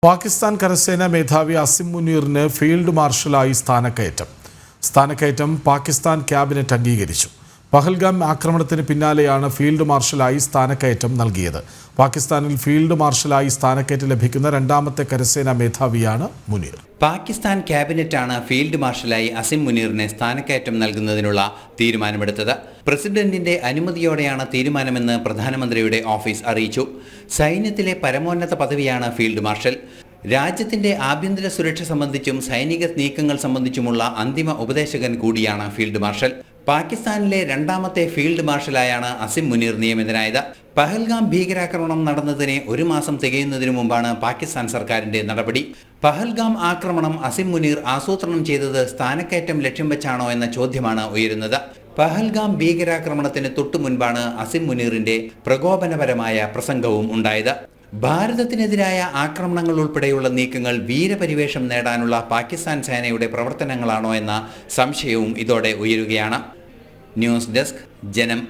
പാകിസ്ഥാൻ കരസേനാ മേധാവി അസിം മുനീറിന് ഫീൽഡ് മാർഷലായി സ്ഥാനക്കയറ്റം പാകിസ്ഥാൻ ക്യാബിനറ്റ് അംഗീകരിച്ചു. പഹൽഗാം ആക്രമണത്തിന് പിന്നാലെയാണ് ഫീൽഡ് മാർഷലായി സ്ഥാനക്കയറ്റം നൽകിയത്. പാകിസ്ഥാനിൽ ഫീൽഡ് മാർഷലായി സ്ഥാനക്കയറ്റം ലഭിക്കുന്ന രണ്ടാമത്തെ കരസേനാ മേധാവിയാണ് മുനീർ. പാകിസ്ഥാൻ ക്യാബിനറ്റാണ് ഫീൽഡ് മാർഷലായി അസിം മുനീറിന് സ്ഥാനക്കയറ്റം നൽകുന്നതിനുള്ള തീരുമാനമെടുത്തത്. പ്രസിഡന്റിന്റെ അനുമതിയോടെയാണ് തീരുമാനമെന്ന് പ്രധാനമന്ത്രിയുടെ ഓഫീസ് അറിയിച്ചു. സൈന്യത്തിലെ പരമോന്നത പദവിയാണ് ഫീൽഡ് മാർഷൽ. രാജ്യത്തിന്റെ ആഭ്യന്തര സുരക്ഷ സംബന്ധിച്ചും സൈനിക നീക്കങ്ങൾ സംബന്ധിച്ചുമുള്ള അന്തിമ ഉപദേശകൻ കൂടിയാണ് ഫീൽഡ് മാർഷൽ. പാകിസ്ഥാനിലെ രണ്ടാമത്തെ ഫീൽഡ് മാർഷലായാണ് അസിം മുനീർ നിയമിതനായത്. പഹൽഗാം ഭീകരാക്രമണം നടന്നതിന് 1 മാസം തികയുന്നതിനു മുമ്പാണ് പാകിസ്ഥാൻ സർക്കാരിന്റെ നടപടി. പഹൽഗാം ആക്രമണം അസിം മുനീർ ആസൂത്രണം ചെയ്തത് സ്ഥാനക്കയറ്റം ലക്ഷ്യം വെച്ചാണോ എന്ന ചോദ്യമാണ് ഉയരുന്നത്. പഹൽഗാം ഭീകരാക്രമണത്തിന് തൊട്ടു മുൻപാണ് അസിം മുനീറിന്റെ പ്രകോപനപരമായ പ്രസംഗവും ഉണ്ടായത്. ഭാരതത്തിനെതിരായ ആക്രമണങ്ങൾ ഉൾപ്പെടെയുള്ള നീക്കങ്ങൾ വീരപരിവേഷം നേടാനുള്ള പാകിസ്ഥാൻ സേനയുടെ പ്രവർത്തനങ്ങളാണോ എന്ന സംശയവും ഇതോടെ ഉയരുകയാണ്. ന്യൂസ് ഡെസ്ക്, ജനം.